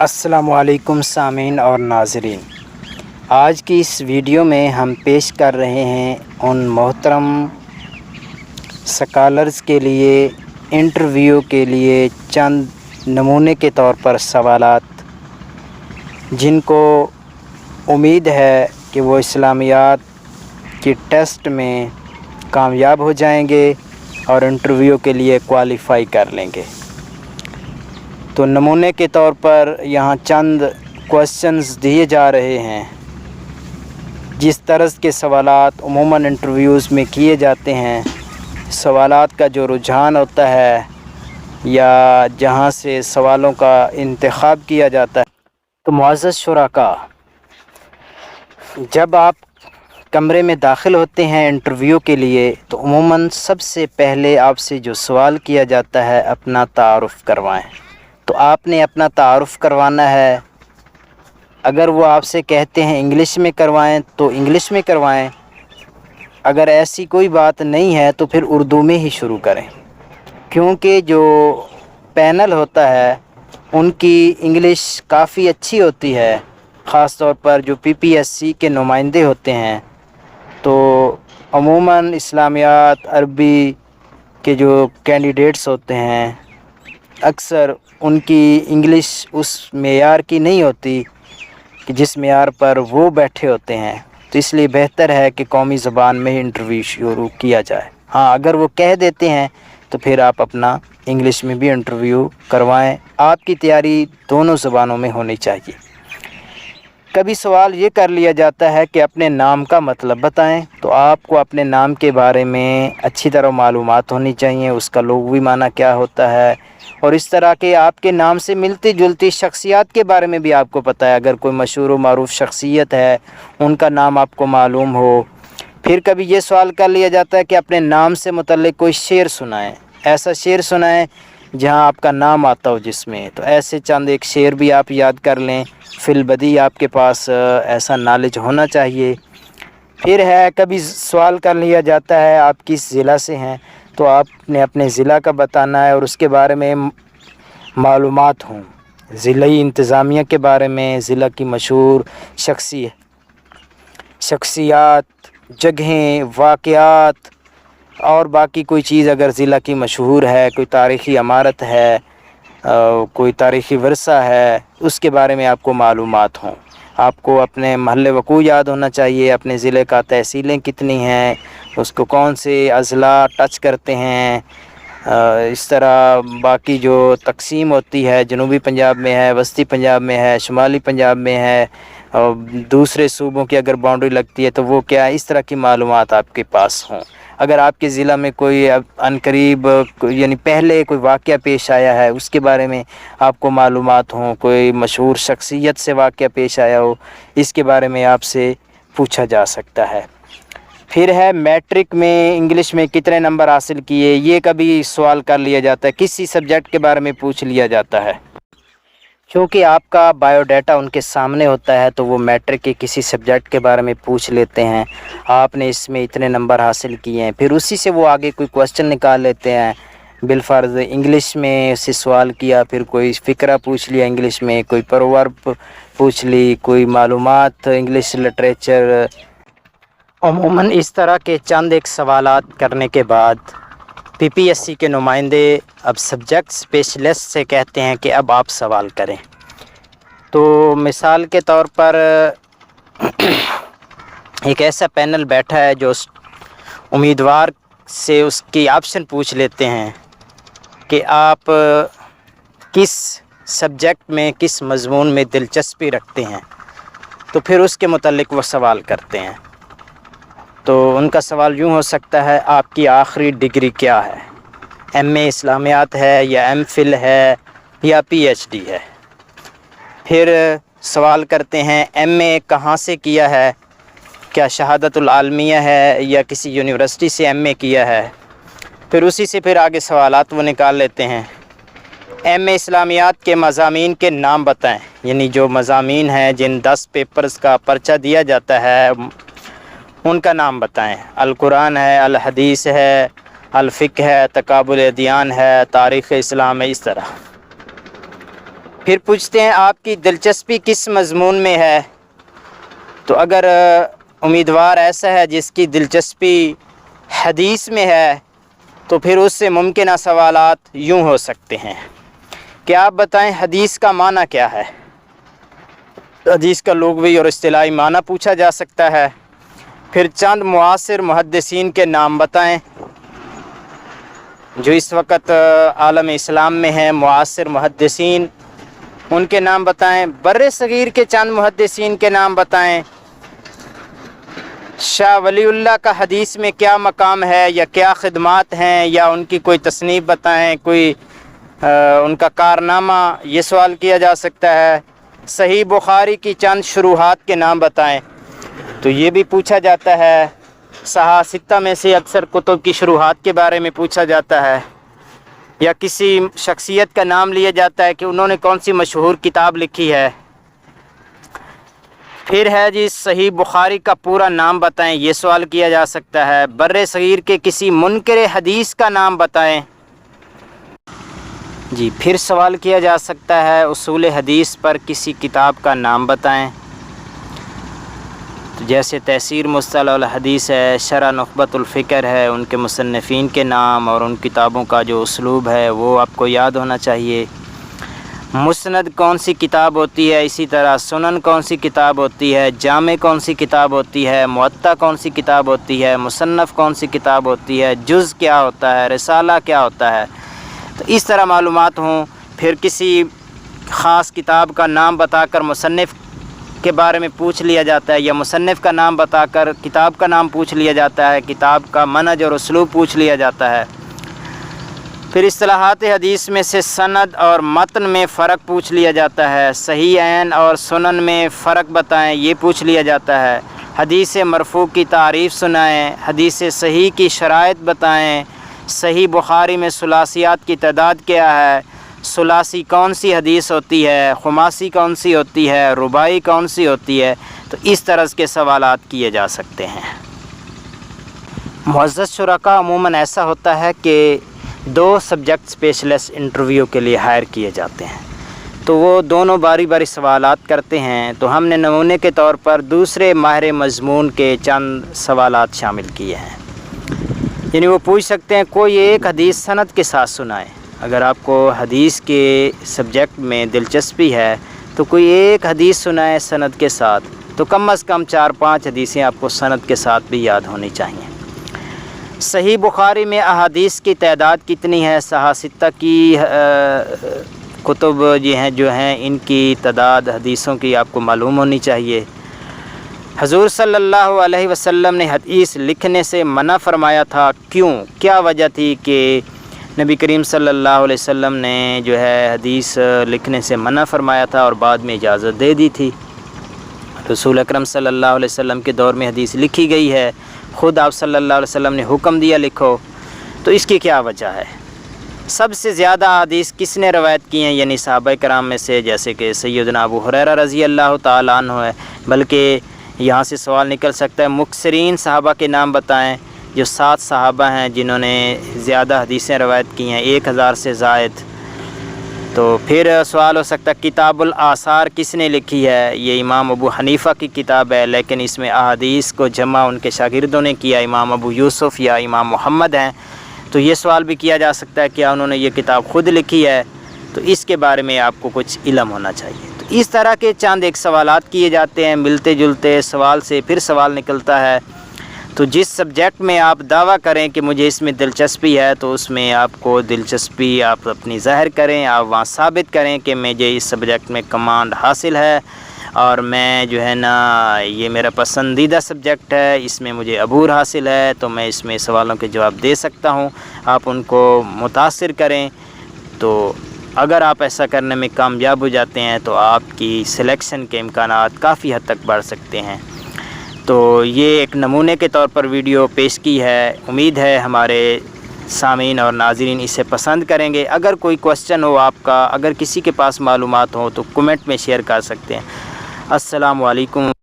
السلام علیکم سامعین اور ناظرین، آج کی اس ویڈیو میں ہم پیش کر رہے ہیں ان محترم سکالرز کے لیے انٹرویو کے لیے چند نمونے کے طور پر سوالات جن کو امید ہے کہ وہ اسلامیات کی ٹیسٹ میں کامیاب ہو جائیں گے اور انٹرویو کے لیے کوالیفائی کر لیں گے۔ تو نمونے کے طور پر یہاں چند کوسچنز دیے جا رہے ہیں۔ جس طرز کے سوالات عموماً انٹرویوز میں کیے جاتے ہیں، سوالات کا جو رجحان ہوتا ہے یا جہاں سے سوالوں کا انتخاب کیا جاتا ہے، تو معزز شرکاء، جب آپ کمرے میں داخل ہوتے ہیں انٹرویو کے لیے تو عموماً سب سے پہلے آپ سے جو سوال کیا جاتا ہے، اپنا تعارف کروائیں۔ تو آپ نے اپنا تعارف کروانا ہے۔ اگر وہ آپ سے کہتے ہیں انگلش میں کروائیں تو انگلش میں کروائیں، اگر ایسی کوئی بات نہیں ہے تو پھر اردو میں ہی شروع کریں، کیونکہ جو پینل ہوتا ہے ان کی انگلش کافی اچھی ہوتی ہے، خاص طور پر جو PPSC کے نمائندے ہوتے ہیں۔ تو عموماً اسلامیات عربی کے جو کینڈیڈیٹس ہوتے ہیں، اکثر ان کی انگلش اس معیار کی نہیں ہوتی کہ جس معیار پر وہ بیٹھے ہوتے ہیں، تو اس لیے بہتر ہے کہ قومی زبان میں ہی انٹرویو شروع کیا جائے۔ ہاں، اگر وہ کہہ دیتے ہیں تو پھر آپ اپنا انگلش میں بھی انٹرویو کروائیں۔ آپ کی تیاری دونوں زبانوں میں ہونی چاہیے۔ کبھی سوال یہ کر لیا جاتا ہے کہ اپنے نام کا مطلب بتائیں، تو آپ کو اپنے نام کے بارے میں اچھی طرح معلومات ہونی چاہیے، اس کا لغوی معنی کیا ہوتا ہے، اور اس طرح کے آپ کے نام سے ملتی جلتی شخصیات کے بارے میں بھی آپ کو پتہ ہے۔ اگر کوئی مشہور و معروف شخصیت ہے، ان کا نام آپ کو معلوم ہو۔ پھر کبھی یہ سوال کر لیا جاتا ہے کہ اپنے نام سے متعلق کوئی شعر سنائیں، ایسا شعر سنائیں جہاں آپ کا نام آتا ہو جس میں۔ تو ایسے چند ایک شعر بھی آپ یاد کر لیں، فی البدیہہ آپ کے پاس ایسا نالج ہونا چاہیے۔ پھر ہے کبھی سوال کر لیا جاتا ہے آپ کس ضلع سے ہیں، تو آپ نے اپنے ضلع کا بتانا ہے اور اس کے بارے میں معلومات ہوں، ضلعی انتظامیہ کے بارے میں، ضلع کی مشہور شخصیات، جگہیں، واقعات اور باقی کوئی چیز اگر ضلع کی مشہور ہے، کوئی تاریخی عمارت ہے، کوئی تاریخی ورثہ ہے، اس کے بارے میں آپ کو معلومات ہوں۔ آپ کو اپنے محل وقوع یاد ہونا چاہیے، اپنے ضلع کا تحصیلیں کتنی ہیں، اس کو کون سے اضلاع ٹچ کرتے ہیں، اس طرح باقی جو تقسیم ہوتی ہے، جنوبی پنجاب میں ہے، وسطی پنجاب میں ہے، شمالی پنجاب میں ہے، اور دوسرے صوبوں کی اگر باؤنڈری لگتی ہے تو وہ کیا ہے، اس طرح کی معلومات آپ کے پاس ہوں۔ اگر آپ کے ضلع میں کوئی عنقریب یعنی پہلے کوئی واقعہ پیش آیا ہے، اس کے بارے میں آپ کو معلومات ہوں، کوئی مشہور شخصیت سے واقعہ پیش آیا ہو، اس کے بارے میں آپ سے پوچھا جا سکتا ہے۔ پھر ہے میٹرک میں انگلش میں کتنے نمبر حاصل کیے، یہ کبھی سوال کر لیا جاتا ہے، کسی سبجیکٹ کے بارے میں پوچھ لیا جاتا ہے۔ کیونکہ آپ کا بایو ڈیٹا ان کے سامنے ہوتا ہے تو وہ میٹرک کے کسی سبجیکٹ کے بارے میں پوچھ لیتے ہیں، آپ نے اس میں اتنے نمبر حاصل کیے ہیں، پھر اسی سے وہ آگے کوئی کوسچن نکال لیتے ہیں۔ بالفرض انگلش میں سے سوال کیا، پھر کوئی فقرہ پوچھ لیا انگلش میں، کوئی پروورب پوچھ لی، کوئی معلومات انگلش لٹریچر۔ عموماً اس طرح کے چند ایک سوالات کرنے کے بعد PPSC کے نمائندے اب سبجیکٹ اسپیشلسٹ سے کہتے ہیں کہ اب آپ سوال کریں۔ تو مثال کے طور پر ایک ایسا پینل بیٹھا ہے جو امیدوار سے اس کی آپشن پوچھ لیتے ہیں کہ آپ کس سبجیکٹ میں، کس مضمون میں دلچسپی رکھتے ہیں، تو پھر اس کے متعلق وہ سوال کرتے ہیں۔ تو ان کا سوال یوں ہو سکتا ہے، آپ کی آخری ڈگری کیا ہے، MA اسلامیات ہے یا MPhil ہے یا PhD ہے۔ پھر سوال کرتے ہیں MA کہاں سے کیا ہے، کیا شہادت العالمیہ ہے یا کسی یونیورسٹی سے MA کیا ہے۔ پھر اسی سے پھر آگے سوالات وہ نکال لیتے ہیں، MA اسلامیات کے مضامین کے نام بتائیں، یعنی جو مضامین ہیں جن 10 پیپرز کا پرچہ دیا جاتا ہے ان کا نام بتائیں۔ القرآن ہے، الحدیث ہے، الفقہ ہے، تقابل ادیان ہے، تاریخ اسلام ہے، اس طرح۔ پھر پوچھتے ہیں آپ کی دلچسپی کس مضمون میں ہے؟ تو اگر امیدوار ایسا ہے جس کی دلچسپی حدیث میں ہے تو پھر اس سے ممکنہ سوالات یوں ہو سکتے ہیں کہ آپ بتائیں حدیث کا معنی کیا ہے؟ حدیث کا لغوی اور اصطلاحی معنی پوچھا جا سکتا ہے۔ پھر چند معاصر محدثین کے نام بتائیں جو اس وقت عالم اسلام میں ہیں، معاصر محدثین، ان کے نام بتائیں۔ بر صغیر کے چند محدثین کے نام بتائیں۔ شاہ ولی اللہ کا حدیث میں کیا مقام ہے یا کیا خدمات ہیں، یا ان کی کوئی تصنیف بتائیں، کوئی ان کا کارنامہ، یہ سوال کیا جا سکتا ہے۔ صحیح بخاری کی چند شروحات کے نام بتائیں، تو یہ بھی پوچھا جاتا ہے۔ صحاح ستہ میں سے اکثر کتب کی شروحات کے بارے میں پوچھا جاتا ہے، یا کسی شخصیت کا نام لیا جاتا ہے کہ انہوں نے کون سی مشہور کتاب لکھی ہے۔ پھر ہے جی صحیح بخاری کا پورا نام بتائیں، یہ سوال کیا جا سکتا ہے۔ بر صغیر کے کسی منکر حدیث کا نام بتائیں۔ جی پھر سوال کیا جا سکتا ہے اصول حدیث پر کسی کتاب کا نام بتائیں، تو جیسے تحصیل مصطلح الحدیث ہے، شرح نخبۃ الفکر ہے، ان کے مصنفین کے نام اور ان کتابوں کا جو اسلوب ہے وہ آپ کو یاد ہونا چاہیے۔ مسند کون سی کتاب ہوتی ہے، اسی طرح سنن کون سی کتاب ہوتی ہے، جامع کون سی کتاب ہوتی ہے، موطا کون سی کتاب ہوتی ہے، مصنف کون سی کتاب ہوتی ہے، جز کیا ہوتا ہے، رسالہ کیا ہوتا ہے، تو اس طرح معلومات ہوں۔ پھر کسی خاص کتاب کا نام بتا کر مصنف کے بارے میں پوچھ لیا جاتا ہے، یا مصنف کا نام بتا کر کتاب کا نام پوچھ لیا جاتا ہے، کتاب کا منہج اور اسلوب پوچھ لیا جاتا ہے۔ پھر اصطلاحات حدیث میں سے سند اور متن میں فرق پوچھ لیا جاتا ہے۔ صحیح عین اور سنن میں فرق بتائیں، یہ پوچھ لیا جاتا ہے۔ حدیث مرفوع کی تعریف سنائیں، حدیث صحیح کی شرائط بتائیں۔ صحیح بخاری میں ثلاثیات کی تعداد کیا ہے، ثلاثی کون سی حدیث ہوتی ہے، خماسی کون سی ہوتی ہے، رباعی کون سی ہوتی ہے، تو اس طرح کے سوالات کیے جا سکتے ہیں۔ معزز شرکاء، عموماً ایسا ہوتا ہے کہ 2 سبجیکٹ اسپیشلسٹ انٹرویو کے لیے ہائر کیے جاتے ہیں، تو وہ دونوں باری باری سوالات کرتے ہیں، تو ہم نے نمونے کے طور پر دوسرے ماہر مضمون کے چند سوالات شامل کیے ہیں۔ یعنی وہ پوچھ سکتے ہیں کوئی ایک حدیث سند کے ساتھ سنائیں۔ اگر آپ کو حدیث کے سبجیکٹ میں دلچسپی ہے تو کوئی ایک حدیث سنائیں سند کے ساتھ، تو کم از کم 4-5 حدیثیں آپ کو سند کے ساتھ بھی یاد ہونی چاہیے۔ صحیح بخاری میں احادیث کی تعداد کتنی ہے؟ صحاح ستہ کی کتب جو ہیں ان کی تعداد حدیثوں کی آپ کو معلوم ہونی چاہیے۔ حضور صلی اللہ علیہ وسلم نے حدیث لکھنے سے منع فرمایا تھا، کیوں؟ کیا وجہ تھی کہ نبی کریم صلی اللہ علیہ وسلم نے حدیث لکھنے سے منع فرمایا تھا اور بعد میں اجازت دے دی تھی؟ رسول اکرم صلی اللہ علیہ وسلم کے دور میں حدیث لکھی گئی ہے، خود آپ صلی اللہ علیہ وسلم نے حکم دیا لکھو، تو اس کی کیا وجہ ہے؟ سب سے زیادہ حدیث کس نے روایت کی ہیں؟ یعنی صحابہ کرام میں سے، جیسے کہ سیدنا ابو ہریرہ رضی اللہ تعالیٰ عنہ ہے۔ بلکہ یہاں سے سوال نکل سکتا ہے مکثرین صحابہ کے نام بتائیں، جو 7 صحابہ ہیں جنہوں نے زیادہ حدیثیں روایت کی ہیں، 1000 سے زائد۔ تو پھر سوال ہو سکتا ہے کتاب الآثار کس نے لکھی ہے؟ یہ امام ابو حنیفہ کی کتاب ہے، لیکن اس میں احادیث کو جمع ان کے شاگردوں نے کیا، امام ابو یوسف یا امام محمد ہیں۔ تو یہ سوال بھی کیا جا سکتا ہے کیا انہوں نے یہ کتاب خود لکھی ہے؟ تو اس کے بارے میں آپ کو کچھ علم ہونا چاہیے۔ تو اس طرح کے چند ایک سوالات کیے جاتے ہیں، ملتے جلتے سوال سے پھر سوال نکلتا ہے۔ تو جس سبجیکٹ میں آپ دعویٰ کریں کہ مجھے اس میں دلچسپی ہے، تو اس میں آپ کو دلچسپی آپ اپنی ظاہر کریں، آپ وہاں ثابت کریں کہ مجھے اس سبجیکٹ میں کمانڈ حاصل ہے، اور میں یہ میرا پسندیدہ سبجیکٹ ہے، اس میں مجھے عبور حاصل ہے، تو میں اس میں سوالوں کے جواب دے سکتا ہوں۔ آپ ان کو متاثر کریں، تو اگر آپ ایسا کرنے میں کامیاب ہو جاتے ہیں تو آپ کی سلیکشن کے امکانات کافی حد تک بڑھ سکتے ہیں۔ تو یہ ایک نمونے کے طور پر ویڈیو پیش کی ہے، امید ہے ہمارے سامعین اور ناظرین اسے پسند کریں گے۔ اگر کوئی کوسچن ہو آپ کا، اگر کسی کے پاس معلومات ہو تو کمنٹ میں شیئر کر سکتے ہیں۔ السلام علیکم۔